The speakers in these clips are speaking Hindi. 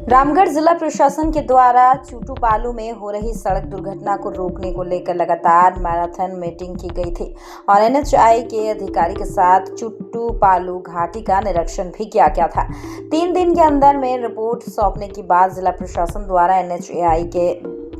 रामगढ़ जिला प्रशासन के द्वारा चूटूपालू में हो रही सड़क दुर्घटना को रोकने को लेकर लगातार मैराथन मीटिंग की गई थी और एनएचएआई के अधिकारी के साथ चूटूपालू घाटी का निरीक्षण भी किया गया था। 3 दिन के अंदर में रिपोर्ट सौंपने के बाद जिला प्रशासन द्वारा एनएचएआई के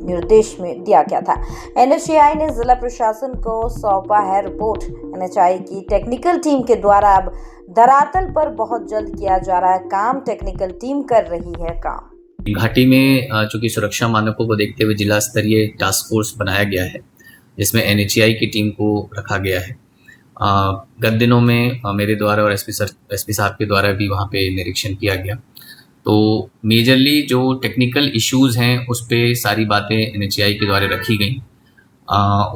निर्देश में दिया गया था। एनएचएआई ने जिला प्रशासन को सौंपा है रिपोर्ट। एनएचएआई की टेक्निकल टीम के द्वारा अब धरातल पर बहुत जल्द किया जा रहा है काम। टेक्निकल टीम कर रही है काम। घाटी में चूंकि सुरक्षा मानकों को देखते हुए जिला स्तरीय टास्क फोर्स बनाया गया है, जिसमें एनएचएआई की टीम को रखा गया है। गत दिनों में मेरे द्वारा और एसपी साहब के द्वारा भी वहाँ पे निरीक्षण किया गया। तो मेजरली जो टेक्निकल इश्यूज हैं उस पर सारी बातें एनएचएआई के द्वारा रखी गई।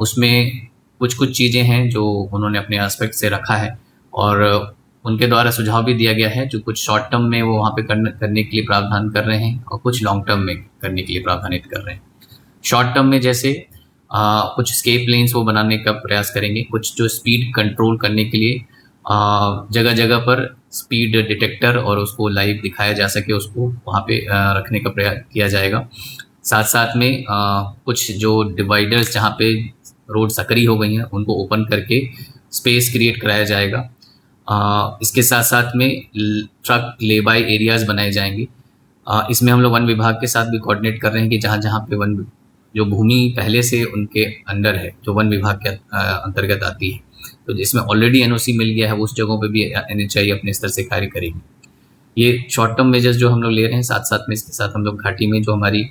उसमें कुछ चीज़ें हैं जो उन्होंने अपने एस्पेक्ट से रखा है और उनके द्वारा सुझाव भी दिया गया है, जो कुछ शॉर्ट टर्म में वो वहाँ पे करने के लिए प्रावधान कर रहे हैं और कुछ लॉन्ग टर्म में करने के लिए प्रावधानित कर रहे हैं। शॉर्ट टर्म में जैसे कुछ स्केप लेन्स वो बनाने का प्रयास करेंगे, कुछ जो स्पीड कंट्रोल करने के लिए जगह जगह पर स्पीड डिटेक्टर और उसको लाइव दिखाया जा सके, उसको वहाँ पे रखने का प्रयास किया जाएगा। साथ साथ में कुछ जो डिवाइडर्स जहाँ पे रोड सकरी हो गई हैं उनको ओपन करके स्पेस क्रिएट कराया जाएगा। इसके साथ साथ में ट्रक ले बाय एरियाज़ बनाए जाएंगे। इसमें हम लोग वन विभाग के साथ भी कोऑर्डिनेट कर रहे हैं कि जहाँ जहाँ पे वन जो भूमि पहले से उनके अंडर है, जो वन विभाग के अंतर्गत आती है, तो जिसमें ऑलरेडी एनओसी मिल गया है, उस जगहों पे भी एनएचएआई अपने स्तर से कार्य करेगी। ये शॉर्ट टर्म मेजर्स जो हम लोग ले रहे हैं, साथ साथ में इसके साथ हम लोग घाटी में जो हमारी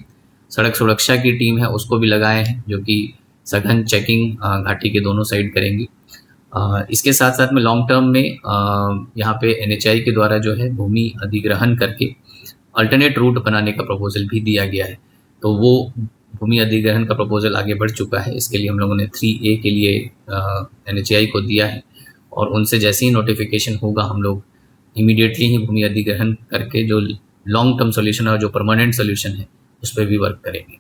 सड़क सुरक्षा की टीम है उसको भी लगाए हैं, जो कि सघन चेकिंग घाटी के दोनों साइड करेंगी। इसके साथ साथ में लॉन्ग टर्म में यहाँ पे एनएचएआई के द्वारा जो है भूमि अधिग्रहण करके अल्टरनेट रूट बनाने का प्रपोजल भी दिया गया है। तो वो भूमि अधिग्रहण का प्रपोजल आगे बढ़ चुका है। इसके लिए हम लोगों ने 3A के लिए एनएचएआई को दिया है और उनसे जैसे ही नोटिफिकेशन होगा हम लोग इमीडिएटली ही भूमि अधिग्रहण करके जो लॉन्ग टर्म सोल्यूशन और जो परमानेंट सोल्यूशन है उस पर भी वर्क करेंगे।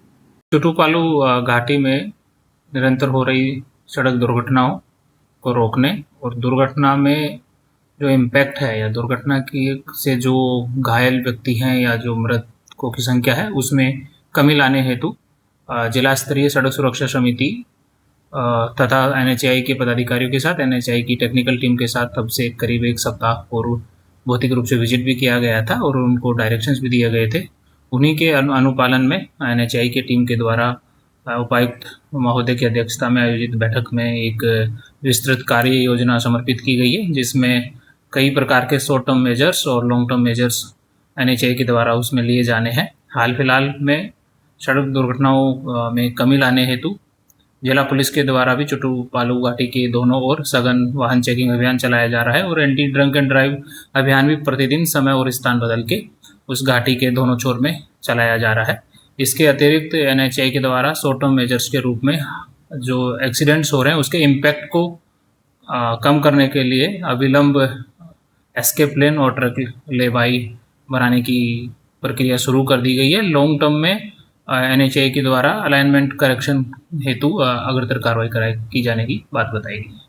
चूटूपालू घाटी में निरंतर हो रही सड़क दुर्घटनाओं को रोकने और दुर्घटना में जो इम्पैक्ट है या दुर्घटना की से जो घायल व्यक्ति हैं या जो मृतकों की संख्या है उसमें कमी लाने हेतु जिला स्तरीय सड़क सुरक्षा समिति तथा एनएचएआई के पदाधिकारियों के साथ एनएचएआई की टेक्निकल टीम के साथ तब से करीब 1 सप्ताह पूर्व भौतिक रूप से विजिट भी किया गया था और उनको डायरेक्शंस भी दिए गए थे। उन्हीं के अनुपालन में एनएचएआई की टीम के द्वारा उपायुक्त महोदय की अध्यक्षता में आयोजित बैठक में एक विस्तृत कार्य योजना समर्पित की गई है, जिसमें कई प्रकार के शॉर्ट टर्म मेजर्स और लॉन्ग टर्म मेजर्स एनएचएआई के द्वारा उसमें लिए जाने हैं। हाल फिलहाल में सड़क दुर्घटनाओं में कमी लाने हेतु जिला पुलिस के द्वारा भी चूटूपालू घाटी के दोनों ओर सघन वाहन चेकिंग अभियान चलाया जा रहा है और एंटी ड्रंक एंड ड्राइव अभियान भी प्रतिदिन समय और स्थान बदल के उस घाटी के दोनों छोर में चलाया जा रहा है। इसके अतिरिक्त एनएचएआई के द्वारा शॉर्ट टर्म मेजर्स के रूप में जो एक्सीडेंट्स हो रहे हैं उसके इम्पैक्ट को कम करने के लिए अविलंब एस्केप लेन और ट्रक ले बाई बनाने की प्रक्रिया शुरू कर दी गई है। लॉन्ग टर्म में एनएचएआई के द्वारा अलाइनमेंट करेक्शन हेतु अग्रतर कार्रवाई की जाने की बात बताई गई है।